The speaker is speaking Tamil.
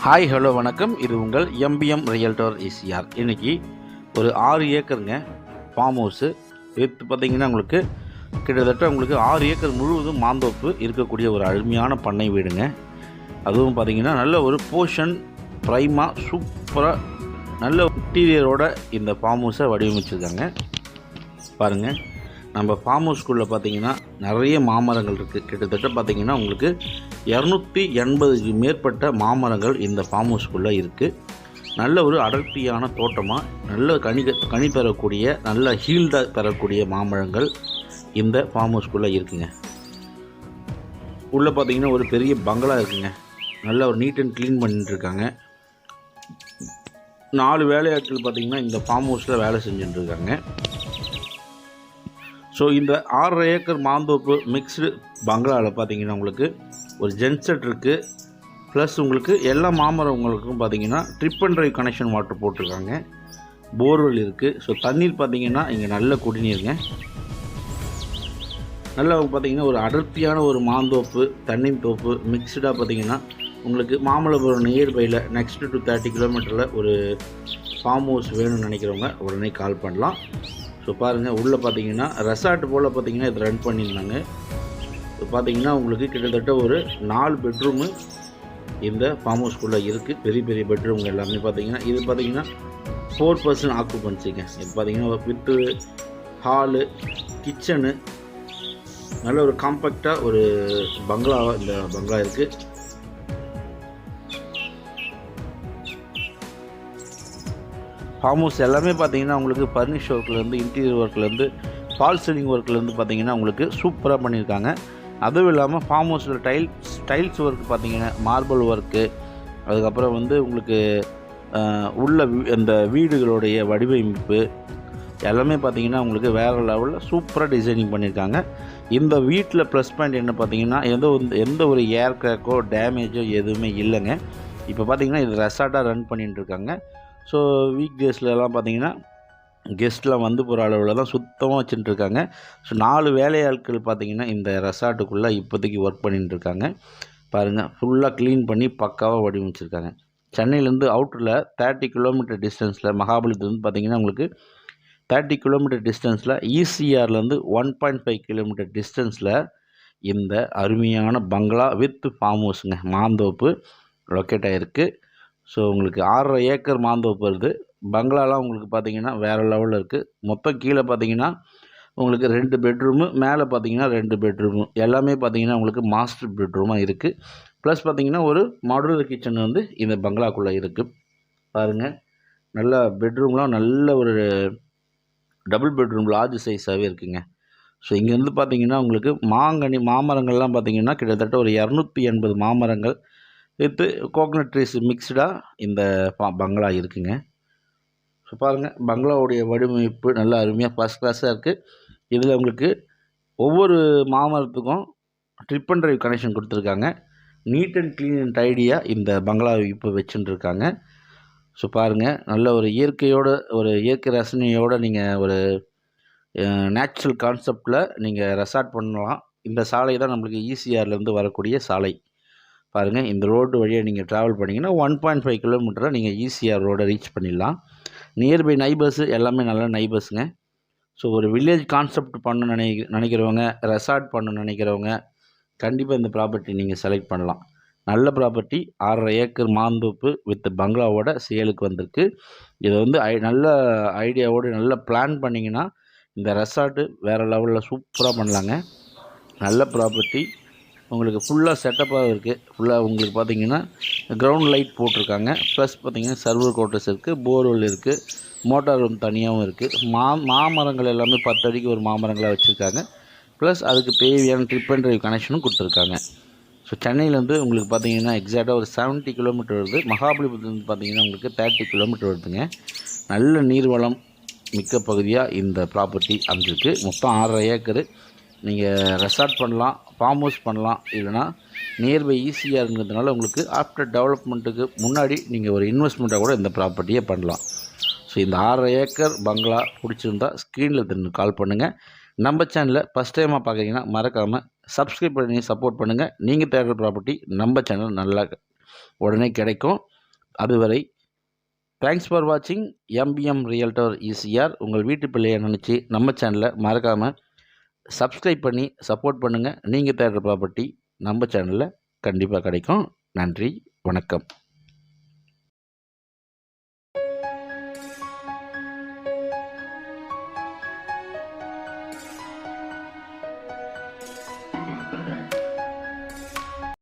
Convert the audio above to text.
ஹாய் ஹலோ வணக்கம். இது உங்கள் எம்பிஎம் ரியல்டர் ஈசிஆர். இன்றைக்கி ஒரு 6 ஏக்கருங்க ஃபார்ம் ஹவுஸு வித் பார்த்திங்கன்னா உங்களுக்கு கிட்டத்தட்ட உங்களுக்கு 6 ஏக்கர் முழுவதும் மாந்தோப்பு இருக்கக்கூடிய ஒரு அருமையான பண்ணை வீடுங்க. அதுவும் பார்த்திங்கன்னா நல்ல ஒரு போர்ஷன் ப்ரைமாக சூப்பராக நல்ல இன்டீரியரோட இந்த ஃபார்ம் ஹவுஸை வடிவமைச்சிருக்காங்க. பாருங்கள், நம்ம ஃபார்ம் ஹவுஸ்குள்ளே பார்த்திங்கன்னா நிறைய மாமரங்கள் இருக்குது. கிட்டத்தட்ட பார்த்திங்கன்னா உங்களுக்கு 280க்கு மேற்பட்ட மாமரங்கள் இந்த ஃபார்ம் ஹவுஸ்குள்ளே இருக்குது. நல்ல ஒரு அடர்த்தியான தோட்டமாக நல்ல கனி தரக்கூடிய நல்ல ஹீல்டாக தரக்கூடிய மாமரங்கள் இந்த ஃபார்ம் ஹவுஸ்குள்ளே இருக்குங்க. உள்ளே பார்த்திங்கன்னா ஒரு பெரிய பங்களா இருக்குங்க. நல்ல ஒரு நீட் அண்ட் க்ளீன் பண்ணிட்டுருக்காங்க. 4 வேலையாட்கள் பார்த்திங்கன்னா இந்த ஃபார்ம் ஹவுஸில் வேலை செஞ்சுட்டுருக்காங்க. ஸோ இந்த 6 ஏக்கர் மாந்தோப்பு மிக்ஸ்டு பங்களாவில் பார்த்திங்கன்னா உங்களுக்கு ஒரு ஜென்செட் இருக்குது. ப்ளஸ் உங்களுக்கு எல்லா மாமரங்களுக்கும் பார்த்திங்கன்னா trip and drive connection water போட்டிருக்காங்க. போர்வெல் இருக்குது. ஸோ தண்ணீர் பார்த்திங்கன்னா இங்கே நல்ல குடிநீருங்க. நல்லா பார்த்திங்கன்னா ஒரு அடர்த்தியான ஒரு மாந்தோப்பு தண்ணீர் தோப்பு மிக்ஸ்டாக பார்த்திங்கன்னா உங்களுக்கு மாமல்லபுரம் நியர்பையில் நெக்ஸ்ட்டு டு 30 கிலோமீட்டரில் ஒரு ஃபார்ம் ஹவுஸ் வேணும்னு நினைக்கிறவங்க உடனே கால் பண்ணலாம். ஸோ பாருங்கள், உள்ளே பார்த்தீங்கன்னா ரெசார்ட் போல் பார்த்திங்கன்னா இது ரன் பண்ணியிருந்தாங்க. இப்போ பார்த்திங்கன்னா உங்களுக்கு கிட்டத்தட்ட ஒரு 4 பெட்ரூமு இந்த ஃபார்ம் ஹவுஸ்குள்ளே இருக்குது. பெரிய பெரிய பெட்ரூம்ங்க எல்லாமே பார்த்திங்கன்னா இது பார்த்திங்கன்னா 4% ஆக்குபன்சிங்க. இது பார்த்திங்கன்னா வித்து ஹாலு கிச்சனு நல்ல ஒரு காம்பேக்டாக ஒரு பங்களாவாக இந்த பங்களா இருக்குது. ஃபார்ம் ஹவுஸ் எல்லாமே பார்த்திங்கன்னா உங்களுக்கு ஃபர்னிஷ் ஒர்க்லேருந்து இன்டீரியர் ஒர்க்லேருந்து ஃபால் சீலிங் ஒர்க்லேருந்து பார்த்திங்கன்னா உங்களுக்கு சூப்பராக பண்ணியிருக்காங்க. அதுவும் இல்லாமல் ஃபார்ம் ஹவுஸில் டைல்ஸ் ஒர்க் பார்த்திங்கன்னா மார்பிள் ஒர்க்கு, அதுக்கப்புறம் உங்களுக்கு உள்ள இந்த வீடுகளுடைய வடிவமைப்பு எல்லாமே பார்த்திங்கன்னா உங்களுக்கு வேறு லெவலில் சூப்பராக டிசைனிங் பண்ணியிருக்காங்க. இந்த வீட்டில் ப்ளஸ் பாயிண்ட் என்ன பார்த்திங்கன்னா எந்த ஒரு ஏர் கிராக்கோ டேமேஜோ எதுவுமே இல்லைங்க. இப்போ பார்த்திங்கன்னா இது ரெசார்ட்டாக ரன் பண்ணிகிட்டு இருக்காங்க. ஸோ வீக் டேஸ்லலாம் பார்த்திங்கன்னா கெஸ்ட்லாம் வந்து போகிற அளவில் தான் சுத்தமாக வச்சுட்டுருக்காங்க. ஸோ 4 வேலையாட்கள் பார்த்திங்கன்னா இந்த ரெசார்ட்டுக்குள்ளே இப்போதைக்கு ஒர்க் பண்ணிட்டுருக்காங்க. பாருங்கள், ஃபுல்லாக க்ளீன் பண்ணி பக்காவாக வடிவமைச்சிருக்காங்க. சென்னையிலேருந்து அவுட்டரில் 30 கிலோமீட்டர் டிஸ்டன்ஸில் மகாபலிபுரத்துலேருந்து பார்த்திங்கன்னா உங்களுக்கு 30 கிலோமீட்டர் டிஸ்டன்ஸில் ஈசிஆர்லேருந்து 1.5 கிலோமீட்டர் டிஸ்டன்ஸில் இந்த அருமையான பங்களா வித் ஃபார்ம் ஹவுஸுங்க மாந்தோப்பு லொக்கேட் ஆகிருக்கு. ஸோ உங்களுக்கு 6.5 ஏக்கர் மாந்தோப்பு வருது. பங்களாலாம் உங்களுக்கு பார்த்திங்கன்னா வேறு லெவலில் இருக்குது. மொத்தம் கீழே பார்த்திங்கன்னா உங்களுக்கு 2 பெட்ரூமு, மேலே பார்த்திங்கன்னா 2 பெட்ரூமு எல்லாமே பார்த்திங்கன்னா உங்களுக்கு மாஸ்டர் பெட்ரூமாக இருக்குது. ப்ளஸ் பார்த்திங்கன்னா ஒரு மாடுலர் கிச்சன் இந்த பங்களாக்குள்ளே இருக்குது. பாருங்கள், நல்ல பெட்ரூம்லாம் நல்ல ஒரு டபுள் பெட்ரூம் லார்ஜ் சைஸாகவே இருக்குங்க. ஸோ இங்கேருந்து பார்த்திங்கன்னா உங்களுக்கு மாமரங்கள்லாம் பார்த்திங்கன்னா கிட்டத்தட்ட ஒரு 280 மாமரங்கள் வித்து கோகனட் ட்ரீஸ் மிக்ஸ்டாக இந்த பங்களா இருக்குங்க. ஸோ பாருங்கள், பங்களாவுடைய வடிவமைப்பு நல்லா அருமையாக ஃபஸ்ட் கிளாஸாக இருக்குது. இதில் உங்களுக்கு ஒவ்வொரு மாமரத்துக்கும் ட்ரிப் அண்ட் ட்ரைவ் கனெக்ஷன் கொடுத்துருக்காங்க. நீட் அண்ட் க்ளீன் அண்ட் டைடியாக இந்த பங்களாவை இப்போ வச்சுட்டுருக்காங்க. ஸோ பாருங்கள், நல்ல ஒரு இயற்கை ரசனையோடு நீங்கள் ஒரு நேச்சுரல் கான்செப்டில் நீங்கள் ரெசார்ட் பண்ணலாம். இந்த சாலை தான் நம்மளுக்கு ஈசிஆர்லேருந்து வரக்கூடிய சாலை. பாருங்கள், இந்த ரோடு வழியாக நீங்கள் ட்ராவல் பண்ணிங்கன்னா 1.5 கிலோமீட்டரை நீங்கள் ஈசிஆர் ரோடை ரீச் பண்ணிடலாம். நியர்பை நைபர்ஸு எல்லாமே நல்ல நைபர்ஸுங்க. ஸோ ஒரு வில்லேஜ் கான்செப்ட் பண்ண நினைக்கிறவங்க, ரெசார்ட் பண்ண நினைக்கிறவங்க கண்டிப்பாக இந்த ப்ராப்பர்ட்டி நீங்கள் செலக்ட் பண்ணலாம். நல்ல ப்ராப்பர்ட்டி 6.5 ஏக்கர் மாந்தோப்பு வித் பங்களாவோட சேலுக்கு வந்திருக்கு. இதை நல்ல ஐடியாவோடு நல்லா பிளான் பண்ணிங்கன்னா இந்த ரெசார்ட்டு வேறு லெவலில் சூப்பராக பண்ணலாங்க. நல்ல ப்ராப்பர்ட்டி உங்களுக்கு ஃபுல்லாக செட்டப்பாக இருக்குது. ஃபுல்லாக உங்களுக்கு பார்த்திங்கன்னா கிரவுண்ட் லைட் போட்டிருக்காங்க. ப்ளஸ் பார்த்திங்கன்னா சர்வர் குவார்ட்டர்ஸ் இருக்குது, போர்வெல் இருக்குது, மோட்டார் ரூம் தனியாகவும் இருக்குது. மாமரங்கள் எல்லாமே 10 அடிக்கு ஒரு மாமரங்களாக வச்சுருக்காங்க. ப்ளஸ் அதுக்கு தேவையான ட்ரிப் அண்ட் ட்ரைவ் கனெக்ஷனும் கொடுத்துருக்காங்க. ஸோ சென்னையிலேருந்து உங்களுக்கு பார்த்திங்கன்னா எக்ஸாக்டாக ஒரு 70 கிலோமீட்டர் வருது. மகாபலிபுரத்துலேருந்து பார்த்திங்கன்னா உங்களுக்கு 30 கிலோமீட்டர் வருதுங்க. நல்ல நீர்வளம் மிக்க பகுதியாக இந்த ப்ராப்பர்ட்டி அமைஞ்சிருக்கு. மொத்தம் 6.5 ஏக்கரு. நீங்கள் ரெசார்ட் பண்ணலாம், ஃபார்ம் ஹவுஸ் பண்ணலாம், இல்லைனா நியர்பை ஈஸியாகிறதுனால உங்களுக்கு ஆஃப்டர் டெவலப்மெண்ட்டுக்கு முன்னாடி நீங்கள் ஒரு இன்வெஸ்ட்மெண்ட்டாக கூட இந்த ப்ராப்பர்ட்டியை பண்ணலாம். ஸோ இந்த 6.5 ஏக்கர் பங்களா பிடிச்சிருந்தா ஸ்க்ரீனில் தின்னு கால் பண்ணுங்கள். நம்ம சேனலை ஃபஸ்ட் டைமாக பார்க்குறீங்கன்னா மறக்காமல் சப்ஸ்கிரைப் பண்ணி சப்போர்ட் பண்ணுங்கள். நீங்கள் தேடுற ப்ராப்பர்ட்டி நம்ம சேனல் நல்லா உடனே கிடைக்கும். அதுவரை தேங்க்ஸ் ஃபார் வாட்சிங். MBM realtor ECR. உங்கள் வீட்டு பிள்ளையை நினச்சி நம்ம சேனலை மறக்காமல் சப்ஸ்கிரைப் பண்ணி சப்போர்ட் பண்ணுங்கள். நீங்கள் தேடுற ப்ராப்பர்ட்டி நம்ம சேனலில் கண்டிப்பாக கிடைக்கும். நன்றி, வணக்கம்.